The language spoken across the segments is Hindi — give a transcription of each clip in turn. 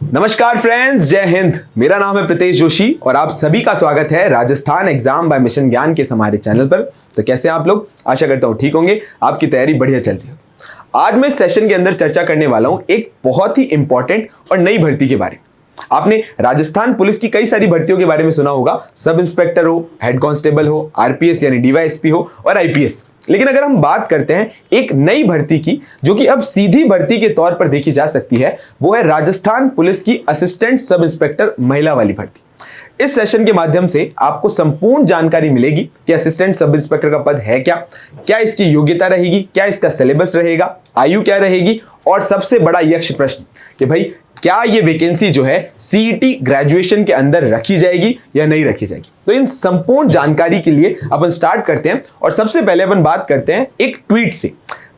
नमस्कार फ्रेंड्स, जय हिंद। मेरा नाम है प्रीतेश जोशी और आप सभी का स्वागत है राजस्थान एग्जाम बाय मिशन ज्ञान के हमारे चैनल पर। तो कैसे हैं आप लोग? आशा करता हूं ठीक होंगे, आपकी तैयारी बढ़िया चल रही होगी। आज मैं इस सेशन के अंदर चर्चा करने वाला हूं एक बहुत ही इंपॉर्टेंट और नई भर्ती के बारे में। आपने राजस्थान पुलिस की कई सारी भर्तियों के बारे में सुना होगा, सब इंस्पेक्टर हो, हेड कांस्टेबल हो, आरपीएस यानी डीवाईएसपी हो और आईपीएस। लेकिन अगर हम बात करते हैं एक नई भर्ती की जो कि अब सीधी भर्ती के तौर पर देखी जा सकती है, वो है राजस्थान पुलिस की असिस्टेंट सब इंस्पेक्टर महिला वाली भर्ती। इस सेशन के माध्यम से आपको संपूर्ण जानकारी मिलेगी कि असिस्टेंट सब इंस्पेक्टर का पद है क्या, क्या इसकी योग्यता रहेगी, क्या इसका सिलेबस रहेगा, आयु क्या रहेगी और सबसे बड़ा यक्ष प्रश्न कि भाई क्या ये वैकेंसी जो है सीईटी ग्रेजुएशन के अंदर रखी जाएगी या नहीं रखी जाएगी। तो इन संपूर्ण जानकारी के लिए अपन स्टार्ट करते हैं और सबसे पहले अपन बात करते हैं एक ट्वीट से।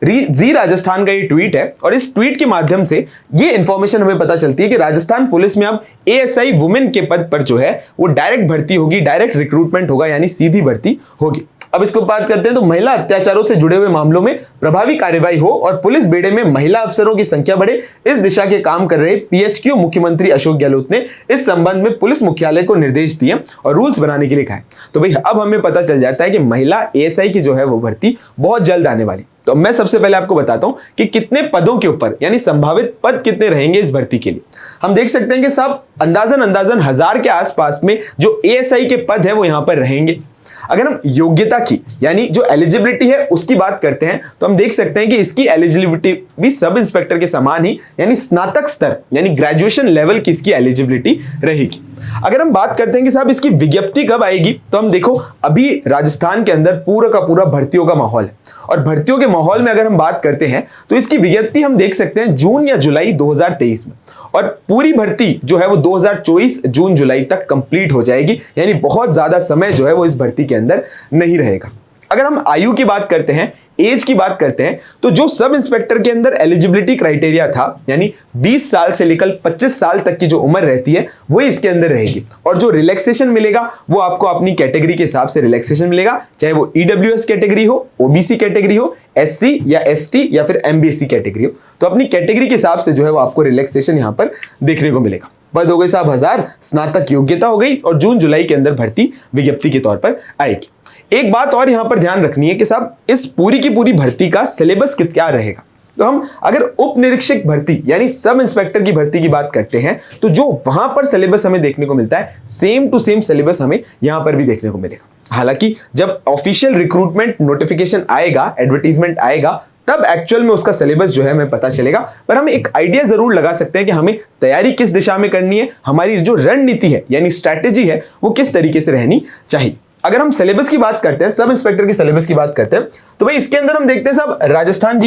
जी राजस्थान का ये ट्वीट है और इस ट्वीट के माध्यम से ये इंफॉर्मेशन हमें पता चलती है कि राजस्थान पुलिस में अब एएसआई वुमेन के पद पर जो है वो डायरेक्ट भर्ती होगी, डायरेक्ट रिक्रूटमेंट होगा, यानी सीधी भर्ती होगी। अब इसको बात करते हैं तो महिला अत्याचारों से जुड़े हुए मामलों में प्रभावी कार्यवाही हो और पुलिस बेड़े में महिला अफसरों की संख्या बढ़े, इस दिशा के काम कर रहे पीएचक्यू मुख्यमंत्री अशोक गहलोत ने इस संबंध में पुलिस मुख्यालय को निर्देश दिए और रूल्स बनाने के लिए कहा। तो भाई अब हमें पता चल जाता है कि महिला एएसआई की जो है वो भर्ती बहुत जल्द आने वाली। तो मैं सबसे पहले आपको बताता हूं कि कितने पदों के ऊपर यानी संभावित पद कितने रहेंगे इस भर्ती के लिए। हम देख सकते हैं कि सब अंदाजन 1000 के आसपास में जो एएसआई के पद है वो यहां पर रहेंगे। अगर हम योग्यता की यानी जो एलिजिबिलिटी है उसकी बात करते हैं तो हम देख सकते हैं कि इसकी एलिजिबिलिटी भी सब इंस्पेक्टर के समान ही यानी स्नातक स्तर यानी ग्रेजुएशन लेवल की इसकी एलिजिबिलिटी रहेगी। अगर हम बात करते हैं कि साहब इसकी विज्ञप्ति कब आएगी, तो हम देखो अभी राजस्थान के अंदर पूरा का पूरा भर्तियों का माहौल है और भर्तियों के माहौल में अगर हम बात करते हैं तो इसकी विज्ञप्ति हम देख सकते हैं जून या जुलाई 2023 में और पूरी भर्ती जो है वो 2024 जून जुलाई तक कंप्लीट हो जाएगी, यानी बहुत ज्यादा समय जो है वो इस भर्ती के अंदर नहीं रहेगा। अगर हम आयु की बात करते हैं, एज की बात करते हैं, तो जो सब इंस्पेक्टर के अंदर एलिजिबिलिटी क्राइटेरिया था यानी 20 साल से लेकर 25 साल तक की जो उम्र रहती है वही इसके अंदर रहेगी और जो रिलैक्सेशन मिलेगा वो आपको अपनी कैटेगरी के हिसाब से रिलैक्सेशन मिलेगा, चाहे वो ईडब्ल्यूएस कैटेगरी हो, ओबीसी कैटेगरी हो, एससी या एसटी या फिर एमबीसी कैटेगरी हो। तो अपनी कैटेगरी के हिसाब से जो है वो आपको रिलैक्सेशन यहां पर देखने को मिलेगा। पद हो गए साहब 1000, स्नातक योग्यता हो गई और जून जुलाई के अंदर भर्ती विज्ञप्ति के तौर पर आएगी। एक बात और यहां पर ध्यान रखनी है कि साहब इस पूरी की पूरी भर्ती का सिलेबस क्या रहेगा। तो हम अगर उप निरीक्षक भर्ती यानी सब इंस्पेक्टर की भर्ती की बात करते हैं तो जो वहां पर सिलेबस हमें देखने को मिलता है सेम टू सेम सिलेबस हमें यहां पर भी देखने को मिलेगा। हालांकि जब ऑफिशियल रिक्रूटमेंट नोटिफिकेशन आएगा, एडवर्टीजमेंट आएगा, तब एक्चुअल में उसका सिलेबस जो है हमें पता चलेगा, पर हम एक आइडिया जरूर लगा सकते हैं कि हमें तैयारी किस दिशा में करनी है, हमारी जो रणनीति है यानी स्ट्रैटेजी है वो किस तरीके से रहनी चाहिए। अगर हम सिलेबस की बात करते हैं, सब इंस्पेक्टर की सिलेबस की बात करते हैं, तो भाई इसके अंदर हम देखते हैं सब राजस्थान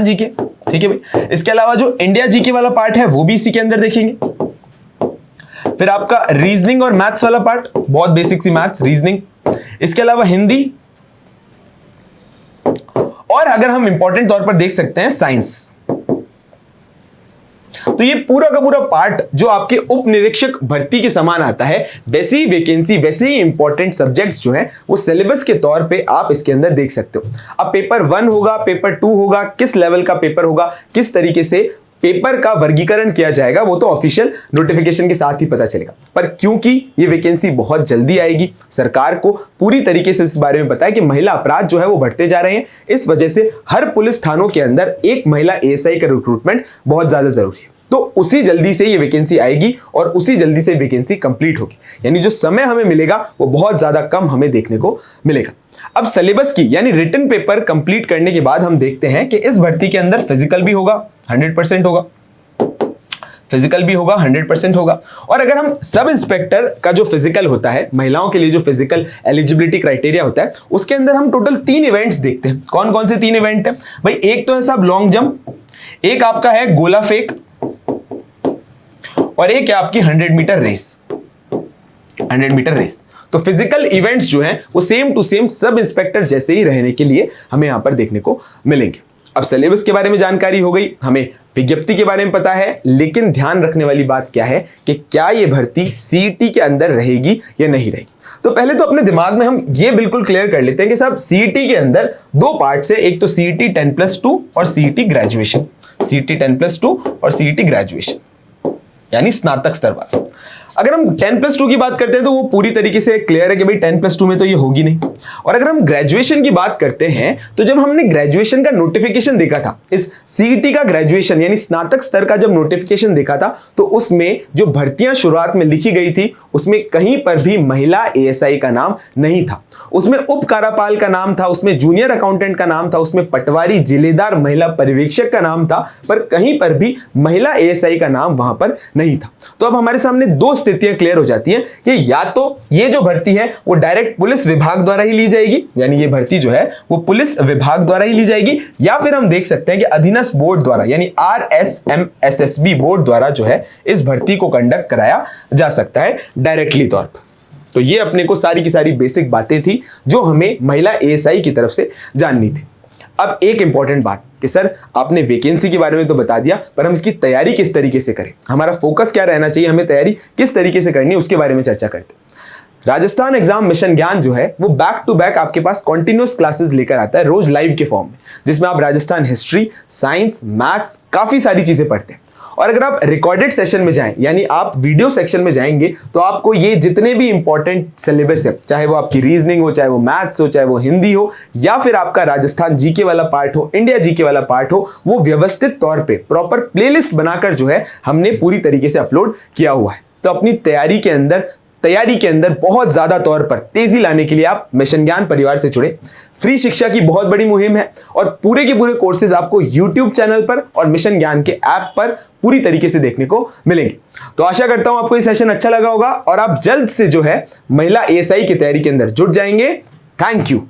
जीके, ठीक है भाई। इसके अलावा जो इंडिया जीके वाला पार्ट है वो भी इसी के अंदर देखेंगे। फिर आपका रीजनिंग और मैथ्स वाला पार्ट, बहुत बेसिक सी मैथ्स, रीजनिंग। इसके अलावा हिंदी और अगर हम इंपॉर्टेंट तौर पर देख सकते हैं साइंस। तो ये पूरा का पूरा पार्ट जो आपके उप निरीक्षक भर्ती के समान आता है, वैसे ही वैकेंसी, वैसे ही इंपॉर्टेंट सब्जेक्ट्स जो है वो सिलेबस के तौर पे आप इसके अंदर देख सकते हो। अब पेपर 1 होगा, पेपर 2 होगा, किस लेवल का पेपर होगा, किस तरीके से पेपर का वर्गीकरण किया जाएगा वो तो ऑफिशियल नोटिफिकेशन के साथ ही पता चलेगा। पर क्योंकि ये वैकेंसी बहुत जल्दी आएगी, सरकार को पूरी तरीके से इस बारे में पता है कि महिला अपराध जो है वो बढ़ते जा रहे हैं, इस वजह से हर पुलिस थानों के अंदर एक महिला एएसआई का रिक्रूटमेंट बहुत ज्यादा जरूरी है। तो उसी जल्दी से ये वैकेंसी आएगी और उसी जल्दी से वैकेंसी कंप्लीट होगी, यानी जो समय हमें मिलेगा वो बहुत ज्यादा कम हमें देखने को मिलेगा। अब सिलेबस की यानी रिटन पेपर कंप्लीट करने के बाद हम देखते हैं कि इस भर्ती के अंदर फिजिकल भी होगा, 100% होगा, फिजिकल भी होगा, 100% होगा। और अगर हम सब इंस्पेक्टर का जो फिजिकल होता है, महिलाओं के लिए जो फिजिकल एलिजिबिलिटी क्राइटेरिया होता है, उसके अंदर हम टोटल 3 इवेंट्स देखते हैं। कौन कौन से 3 इवेंट है भाई? एक तो है साहब लॉन्ग जंप, एक आपका है गोला फेंक और एक है आपकी 100 मीटर रेस, 100 मीटर रेस। तो फिजिकल इवेंट्स जो हैं वो same to same sub inspector जैसे ही रहने के लिए हमें यहां पर देखने को मिलेंगे। अब सिलेबस के बारे में जानकारी हो गई, हमें विज्ञप्ति के बारे में पता है, लेकिन ध्यान रखने वाली बात क्या है कि क्या ये भर्ती सीईटी के अंदर रहेगी या नहीं रहेगी। तो पहले तो अपने दिमाग में हम ये बिल्कुल क्लियर कर लेते हैं कि साहब सीईटी के अंदर दो पार्ट्स है, एक तो सीईटी 10+2 और सीईटी ग्रेजुएशन। सीईटी 10+2 और सीईटी ग्रेजुएशन यानी स्नातक स्तर वाला। अगर हम 10+2 की बात करते हैं तो वो पूरी तरीके से क्लियर है कि भाई 10+2 में तो ये होगी नहीं। और अगर हम ग्रेजुएशन की बात करते हैं तो जब हमने ग्रेजुएशन का नोटिफिकेशन देखा था, इस सीईटी का ग्रेजुएशन यानी स्नातक स्तर का जब नोटिफिकेशन देखा था, तो उसमें जो भर्तियां शुरुआत में लिखी गई थी उसमें कहीं पर भी महिला एएसआई का नाम नहीं था। उसमें उप कारापाल का नाम था, उसमें जूनियर अकाउंटेंट का नाम था, उसमें पटवारी जिलेदार महिला पर्यवेक्षक का नाम था, पर कहीं पर भी महिला एएसआई का नाम वहां पर नहीं था। तो अब हमारे सामने दो स्थितियां क्लियर हो जाती हैं कि या तो ये जो भर्ती है वो डायरेक्ट पुलिस विभाग द्वारा ही ली जाएगी, यानी ये भर्ती जो है वो पुलिस विभाग द्वारा ही ली जाएगी, या फिर हम देख सकते हैं कि अधीनस्थ बोर्ड द्वारा यानी RSMSSB बोर्ड द्वारा जो है इस भर्ती को कंडक्ट कराया जा सकता है डायरेक्टली तौर पर। तो ये अपने को सारी की सारी बेसिक बातें थी जो हमें महिला एएसआई की तरफ से जाननी थी। अब एक इंपॉर्टेंट बात कि सर आपने वैकेंसी के बारे में तो बता दिया, पर हम इसकी तैयारी किस तरीके से करें, हमारा फोकस क्या रहना चाहिए, हमें तैयारी किस तरीके से करनी है, उसके बारे में चर्चा करते हैं। राजस्थान एग्जाम मिशन ज्ञान जो है वो बैक टू बैक आपके पास कॉन्टिन्यूअस क्लासेस लेकर आता है रोज लाइव के फॉर्म में, जिसमें आप राजस्थान हिस्ट्री, साइंस, मैथ्स काफी सारी चीजें पढ़ते हैं। और अगर आप रिकॉर्डेड सेशन में जाएं यानी आप वीडियो सेक्शन में जाएंगे तो आपको ये जितने भी इंपॉर्टेंट सिलेबस है, चाहे वो आपकी रीजनिंग हो, चाहे वो मैथ्स हो, चाहे वो हिंदी हो, या फिर आपका राजस्थान जीके वाला पार्ट हो, इंडिया जीके वाला पार्ट हो, वो व्यवस्थित तौर पे प्रॉपर प्लेलिस्ट बनाकर जो है हमने पूरी तरीके से अपलोड किया हुआ है। तो अपनी तैयारी के अंदर बहुत ज्यादा तौर पर तेजी लाने के लिए आप मिशन ज्ञान परिवार से जुड़े। फ्री शिक्षा की बहुत बड़ी मुहिम है और पूरे के पूरे कोर्सेज आपको YouTube चैनल पर और मिशन ज्ञान के ऐप पर पूरी तरीके से देखने को मिलेंगे। तो आशा करता हूं आपको ये सेशन अच्छा लगा होगा और आप जल्द से जो है महिला एएसआई की तैयारी के अंदर जुट जाएंगे। Thank you.